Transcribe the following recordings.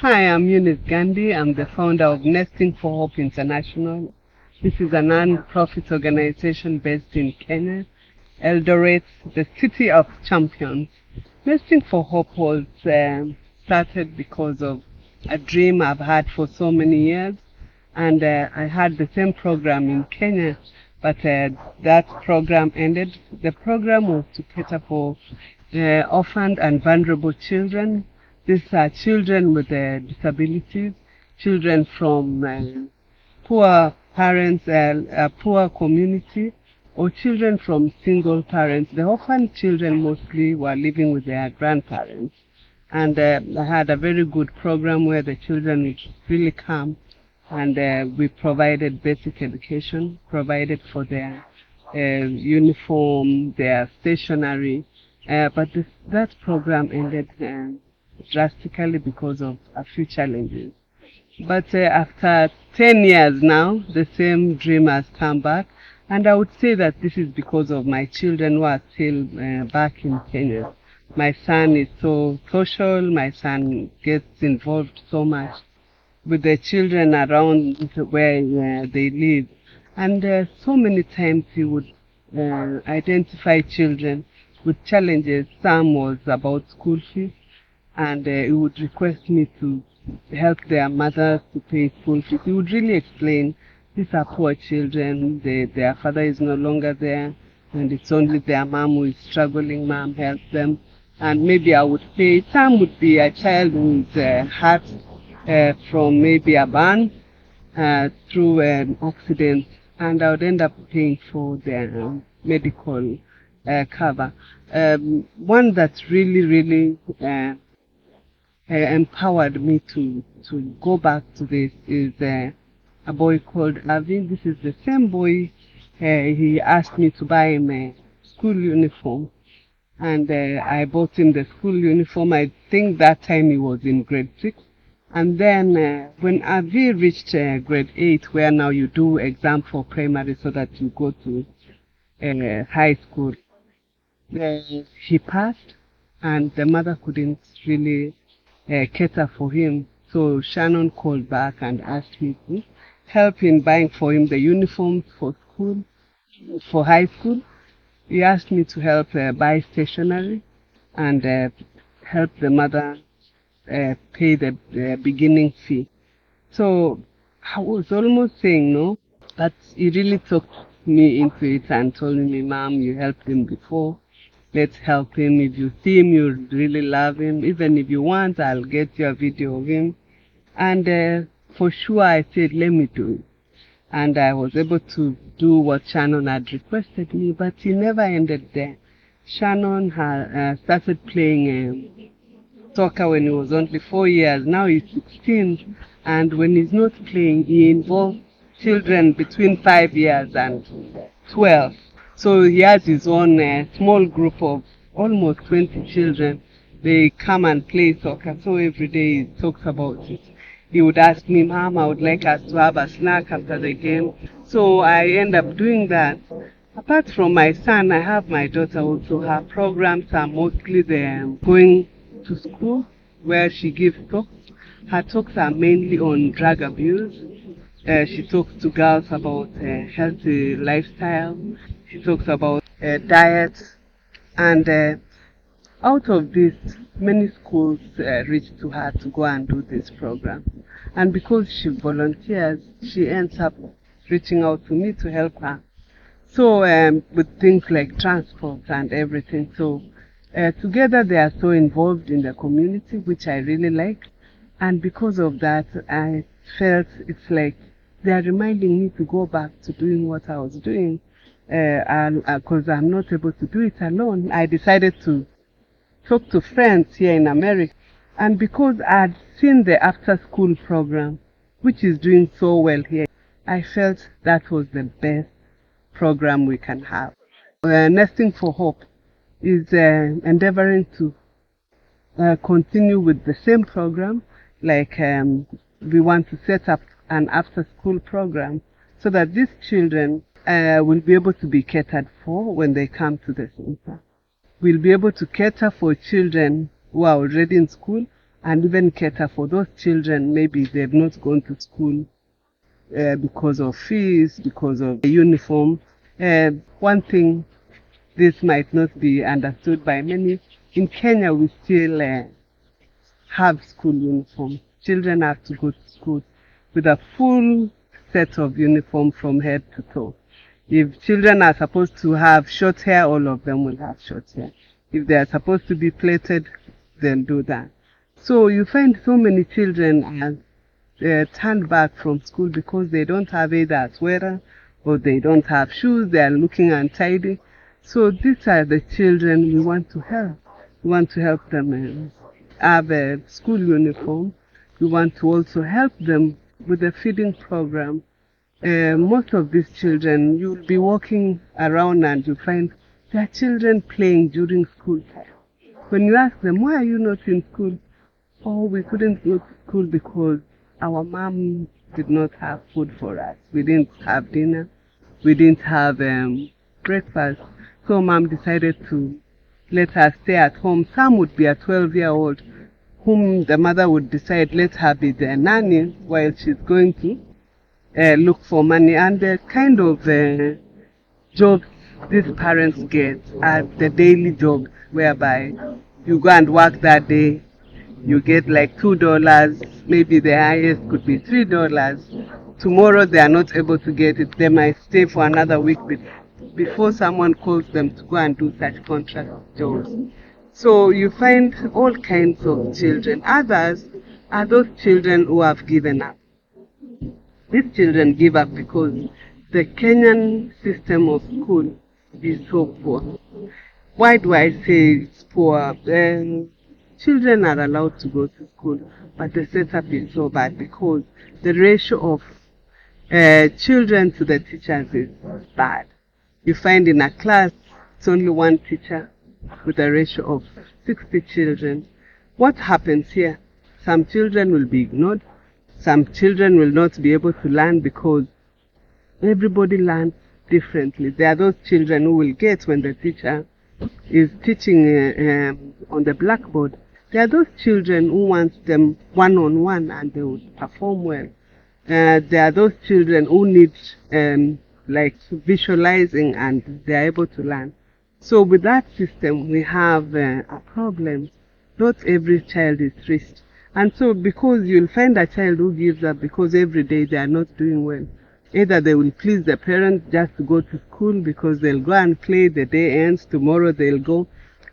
Hi, I'm Eunice Gandhi. I'm the founder of Nesting for Hope International. This is a non-profit organization based in Kenya, Eldoret, the city of champions. Nesting for Hope was started because of a dream I've had for so many years, and I had the same program in Kenya, but that program ended. The program was to cater for orphaned and vulnerable children. These are children with disabilities, children from poor parents, a poor community, or children from single parents. The orphan children mostly were living with their grandparents. And I had a very good program where the children would really come, and we provided basic education, provided for their uniform, their stationery. That program ended drastically because of a few challenges. But after 10 years now, the same dream has come back. And I would say that this is because of my children who are still back in Kenya. My son is so social. My son gets involved so much with the children around where they live. And so many times he would identify children with challenges. Some was about school fees, and he would request me to help their mothers to pay school fees. He would really explain, these are poor children, their father is no longer there, and it's only their mom who is struggling. Mom, help them. And maybe I would pay. Some would be a child who is hurt from maybe a burn through an accident, and I would end up paying for their medical cover. One that really empowered me to go back to this is a boy called Avi. This is the same boy. He asked me to buy him a school uniform, and I bought him the school uniform. I think that time he was in grade 6. And then when Avi reached grade 8, where now you do exam for primary so that you go to high school, he passed, and the mother couldn't really cater for him. So Shannon called back and asked me to help in buying for him the uniforms for school, for high school. He asked me to help buy stationery and help the mother pay the beginning fee. So I was almost saying no, but he really took me into it and told me, Mom, you helped him before. Let's help him. If you see him, you really love him. Even if you want, I'll get you a video of him. And for sure, I said, let me do it. And I was able to do what Shannon had requested me, but he never ended there. Shannon had started playing soccer when he was only 4 years. Now he's 16, and when he's not playing, he involves children between 5 years and 12. So he has his own small group of almost 20 children. They come and play soccer, so every day he talks about it. He would ask me, Mom, I would like us to have a snack after the game. So I end up doing that. Apart from my son, I have my daughter also. Her programs are mostly going to school where she gives talks. Her talks are mainly on drug abuse. She talks to girls about healthy lifestyle. She talks about diet. And out of this, many schools reach to her to go and do this program. And because she volunteers, she ends up reaching out to me to help her. So with things like transport and everything. So together they are so involved in the community, which I really like. And because of that, I felt it's like they are reminding me to go back to doing what I was doing. Because I'm not able to do it alone, I decided to talk to friends here in America. And because I'd seen the after-school program, which is doing so well here, I felt that was the best program we can have. Nesting for Hope is endeavoring to continue with the same program. Like we want to set up an after-school program so that these children will be able to be catered for when they come to the center. We'll be able to cater for children who are already in school, and even cater for those children. Maybe they've not gone to school because of fees, because of the uniform. One thing this might not be understood by many, in Kenya we still have school uniform. Children have to go to school with a full set of uniform from head to toe. If children are supposed to have short hair, all of them will have short hair. If they are supposed to be plaited, they'll do that. So you find so many children are turned back from school because they don't have either a sweater or they don't have shoes, they are looking untidy. So these are the children we want to help. We want to help them have a school uniform. We want to also help them with the feeding program. Most of these children, you'll be walking around and you find their children playing during school time. When you ask them, why are you not in school? Oh, we couldn't go to school because our mom did not have food for us. We didn't have dinner. We didn't have breakfast. So mom decided to let her stay at home. Some would be a 12-year-old whom the mother would decide, let her be the nanny while she's going to look for money. And the kind of jobs these parents get are the daily jobs, whereby you go and work that day, you get like $2, maybe the highest could be $3. Tomorrow they are not able to get it. They might stay for another week before someone calls them to go and do such contract jobs. So you find all kinds of children. Others are those children who have given up. These children give up because the Kenyan system of school is so poor. Why do I say it's poor? Children are allowed to go to school, but the setup is so bad because the ratio of children to the teachers is bad. You find in a class, it's only one teacher with a ratio of 60 children. What happens here? Some children will be ignored. Some children will not be able to learn because everybody learns differently. There are those children who will get when the teacher is teaching on the blackboard. There are those children who want them one-on-one and they will perform well. There are those children who need like visualizing and they are able to learn. So with that system, we have a problem. Not every child is reached. And so because you'll find a child who gives up because every day they are not doing well. Either they will please the parents just to go to school because they'll go and play, the day ends, tomorrow they'll go.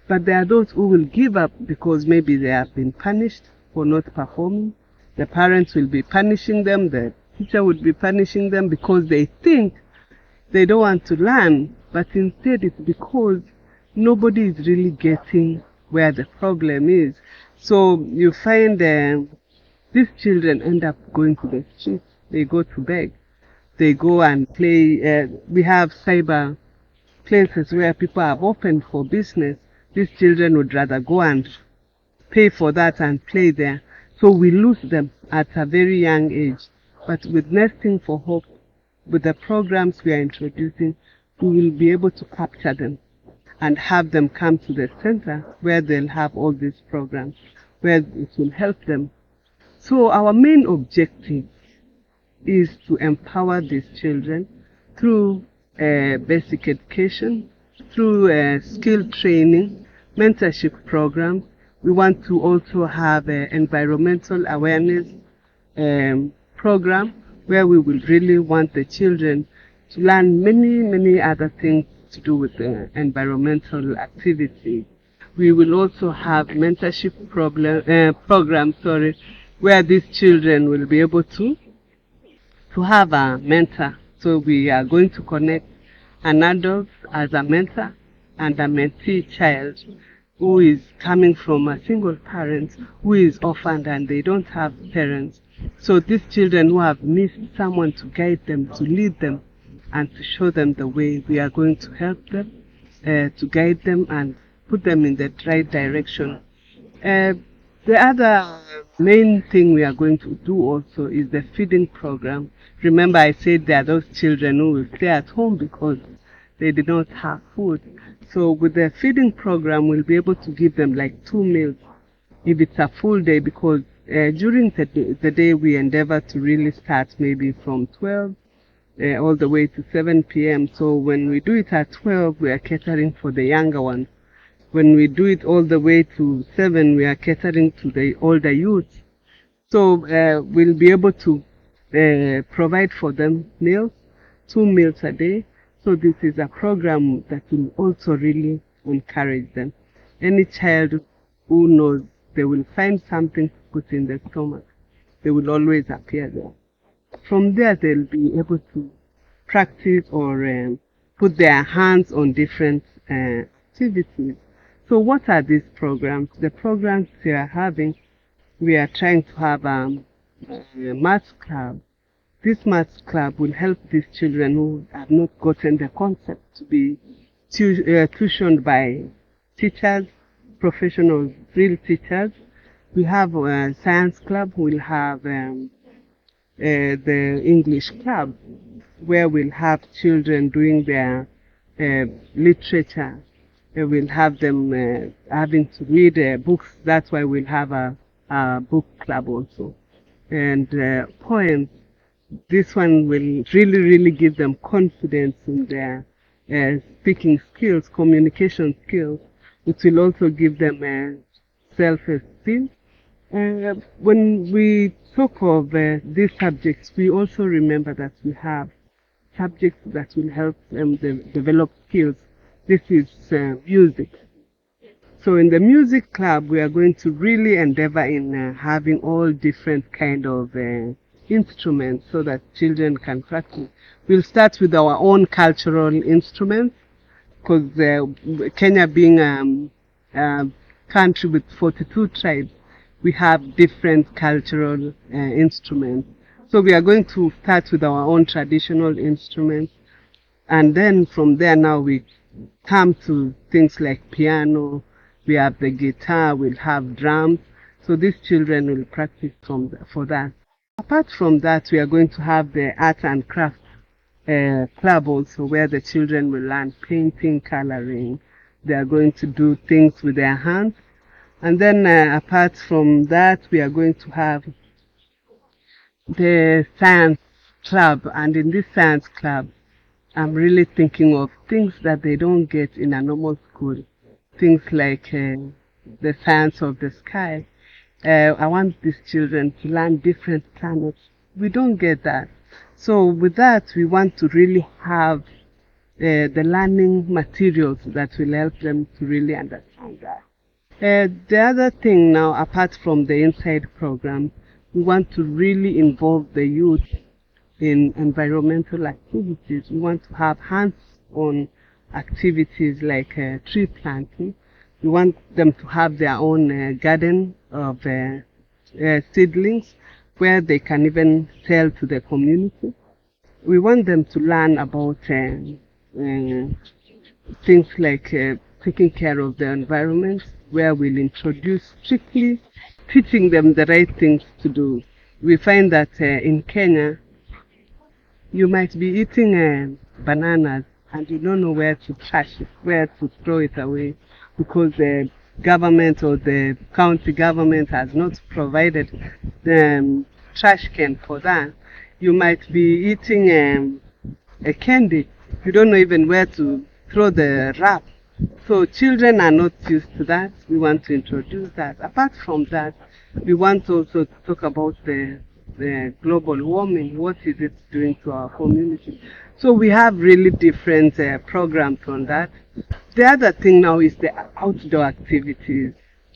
But there are those who will give up because maybe they have been punished for not performing. The parents will be punishing them, the teacher would be punishing them because they think they don't want to learn, but instead it's because nobody is really getting where the problem is. So you find these children end up going to the streets. They go to beg. They go and play. We have cyber places where people have opened for business. These children would rather go and pay for that and play there. So we lose them at a very young age. But with Nesting for Hope, with the programs we are introducing, we will be able to capture them and have them come to the center where they'll have all these programs, where it will help them. So our main objective is to empower these children through basic education, through skill training, mentorship programs. We want to also have an environmental awareness program where we will really want the children to learn many other things to do with environmental activity. We will also have mentorship programs, where these children will be able to have a mentor. So we are going to connect an adult as a mentor and a mentee child who is coming from a single parent, who is orphaned and they don't have parents. So these children who have missed someone to guide them, to lead them, and to show them the way, we are going to help them, to guide them and put them in the right direction. The other main thing we are going to do also is the feeding program. Remember I said there are those children who will stay at home because they did not have food. So with the feeding program, we'll be able to give them like 2 meals if it's a full day, because during the day we endeavor to really start maybe from 12 all the way to 7 p.m. So when we do it at 12, we are catering for the younger ones. When we do it all the way to 7, we are catering to the older youth. So we'll be able to provide for them meals, 2 meals a day. So this is a program that will also really encourage them. Any child who knows they will find something to put in their stomach, they will always appear there. From there, they'll be able to practice or put their hands on different activities. So what are these programs? The programs we are having, we are trying to have a maths club. This maths club will help these children who have not gotten the concept to be tuitioned by teachers, professional real teachers. We have a science club. We'll have the English club, where we'll have children doing their literature. We'll have them having to read books. That's why we'll have a book club also. And poems. This one will really, really give them confidence in their speaking skills, communication skills. It will also give them self-esteem. When we talk of these subjects, we also remember that we have subjects that will help them develop skills. This is music. So in the music club, we are going to really endeavor in having all different kind of instruments so that children can practice. We'll start with our own cultural instruments, because Kenya being a country with 42 tribes, we have different cultural instruments. So we are going to start with our own traditional instruments, and then from there now we come to things like piano, we have the guitar, we'll have drums. So these children will practice for that. Apart from that, we are going to have the art and craft club also, where the children will learn painting, coloring. They are going to do things with their hands. And then apart from that, we are going to have the science club. And in this science club, I'm really thinking of things that they don't get in a normal school. Things like the science of the sky. I want these children to learn different planets. We don't get that. So with that, we want to really have the learning materials that will help them to really understand that. The other thing now, apart from the inside program, we want to really involve the youth in environmental activities. We want to have hands-on activities like tree planting. We want them to have their own garden of seedlings, where they can even sell to the community. We want them to learn about things like taking care of the environment, where we'll introduce strictly teaching them the right things to do. We find that in Kenya, you might be eating bananas and you don't know where to trash it, where to throw it away, because the government or the county government has not provided the trash can for that. You might be eating a candy. You don't know even where to throw the wrap. So children are not used to that. We want to introduce that. Apart from that, we want also to talk about the global warming. What is it doing to our community? So we have really different programs on that. The other thing now is the outdoor activities,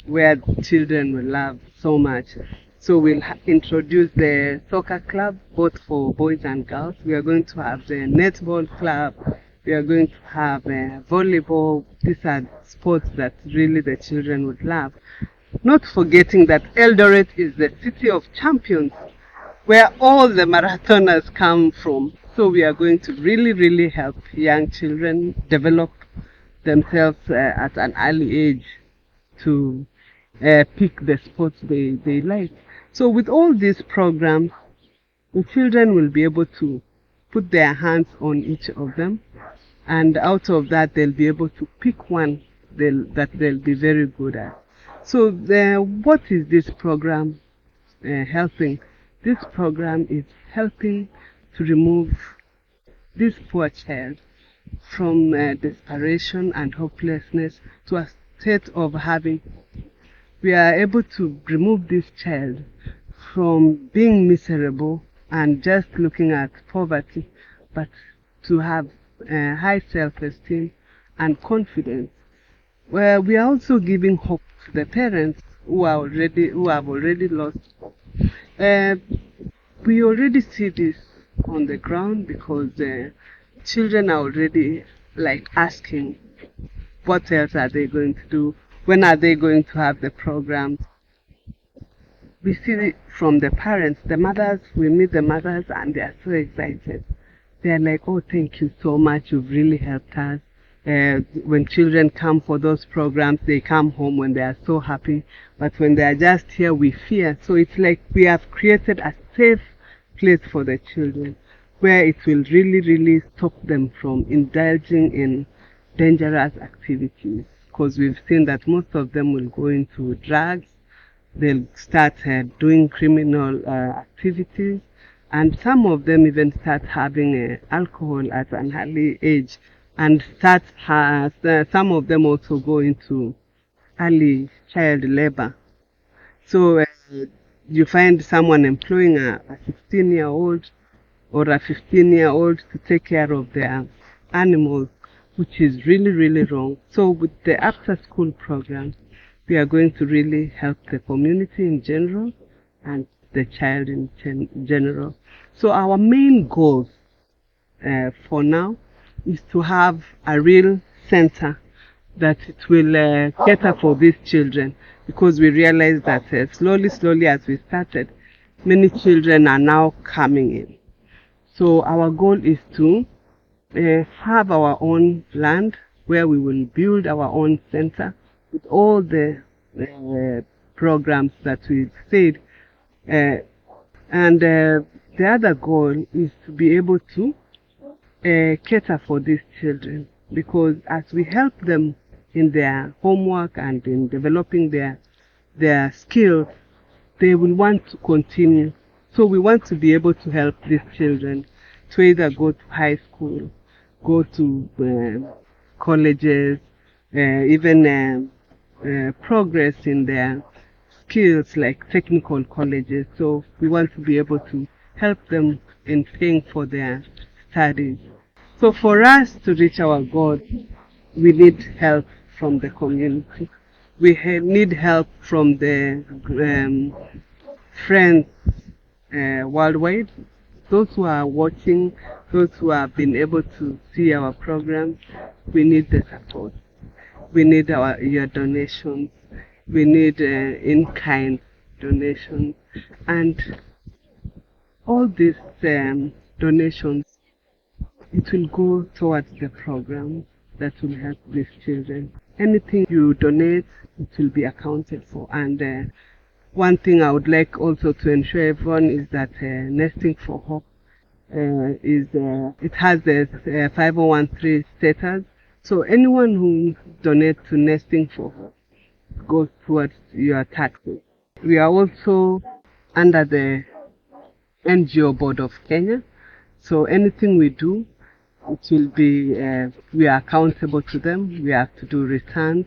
where children will love so much. So we'll introduce the soccer club, both for boys and girls. We are going to have the netball club. We are going to have volleyball. These are sports that really the children would love. Not forgetting that Eldoret is the city of champions, where all the marathoners come from. So we are going to really, really help young children develop themselves at an early age to pick the sports they like. So with all these programs, the children will be able to put their hands on each of them, and out of that they'll be able to pick one that they'll be very good at. So what is this program helping? This program is helping to remove this poor child from desperation and hopelessness to a state of having. We are able to remove this child from being miserable and just looking at poverty, but to have high self-esteem and confidence. Well, we are also giving hope to the parents who have already lost hope. We already see this on the ground because children are already like asking what else are they going to do, when are they going to have the programs. We see it from the parents, the mothers. We meet the mothers and they are so excited. They are like, oh, thank you so much, you've really helped us. When children come for those programs, they come home when they are so happy. But when they are just here, we fear. So it's like we have created a safe place for the children where it will really, really stop them from indulging in dangerous activities. Because we've seen that most of them will go into drugs, they'll start doing criminal activities, and some of them even start having alcohol at an early age, and some of them also go into early child labor. So you find someone employing a 16-year-old or a 15-year-old to take care of their animals, which is really, really wrong. So with the after-school program, we are going to really help the community in general and the child in general. So our main goal for now is to have a real center that it will cater for these children, because we realize that slowly as we started, many children are now coming in. So our goal is to have our own land where we will build our own center with all the programs that we've said. And the other goal is to be able to cater for these children, because as we help them in their homework and in developing their skills, they will want to continue. So we want to be able to help these children to either go to high school, go to colleges, even progress in their skills like technical colleges. So we want to be able to help them in paying for their studies. So for us to reach our goal, we need help from the community. We need help from the friends worldwide, those who are watching, those who have been able to see our programs. We need the support. We need your donations. We need in-kind donations. And all these donations, it will go towards the program that will help these children. Anything you donate, it will be accounted for. And one thing I would like also to ensure everyone is that Nesting for Hope it has the 501(c) status. So anyone who donates to Nesting for Hope goes towards your taxes. We are also under the NGO Board of Kenya. So anything we do, it will be, we are accountable to them. We have to do returns.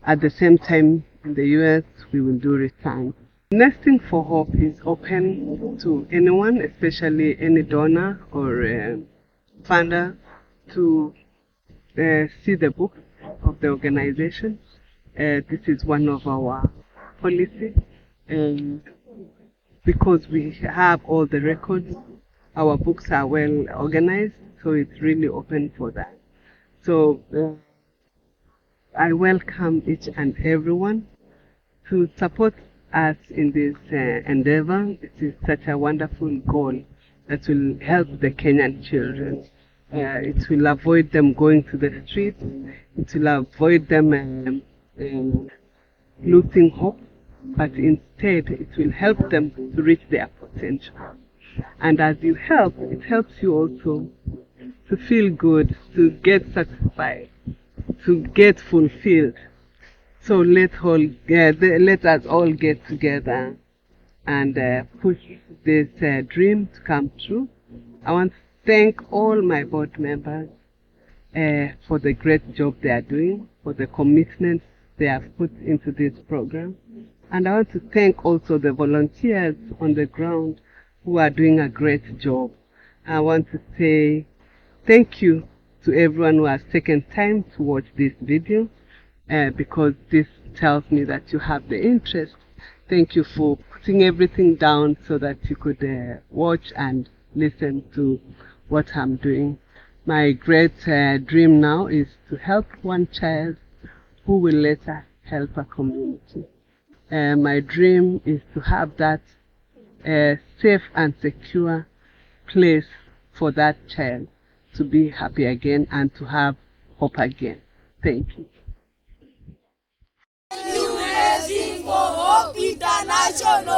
At the same time, in the US, we will do returns. Nesting for Hope is open to anyone, especially any donor or funder, to see the book of the organization. This is one of our policies, because we have all the records. Our books are well organized, so it's really open for that. So I welcome each and everyone to support us in this endeavor. It is such a wonderful goal that will help the Kenyan children. It will avoid them going to the streets. It will avoid them losing hope, but instead it will help them to reach their potential. And as you help, it helps you also to feel good, to get satisfied, to get fulfilled. So let us all get together and push this dream to come true. I want to thank all my board members for the great job they are doing, for the commitment they have put into this program. And I want to thank also the volunteers on the ground who are doing a great job. I want to say thank you to everyone who has taken time to watch this video because this tells me that you have the interest. Thank you for putting everything down so that you could watch and listen to what I'm doing. My great dream now is to help one child who will later help a community. My dream is to have that safe and secure place for that child to be happy again and to have hope again. Thank you. Raising for Hope International.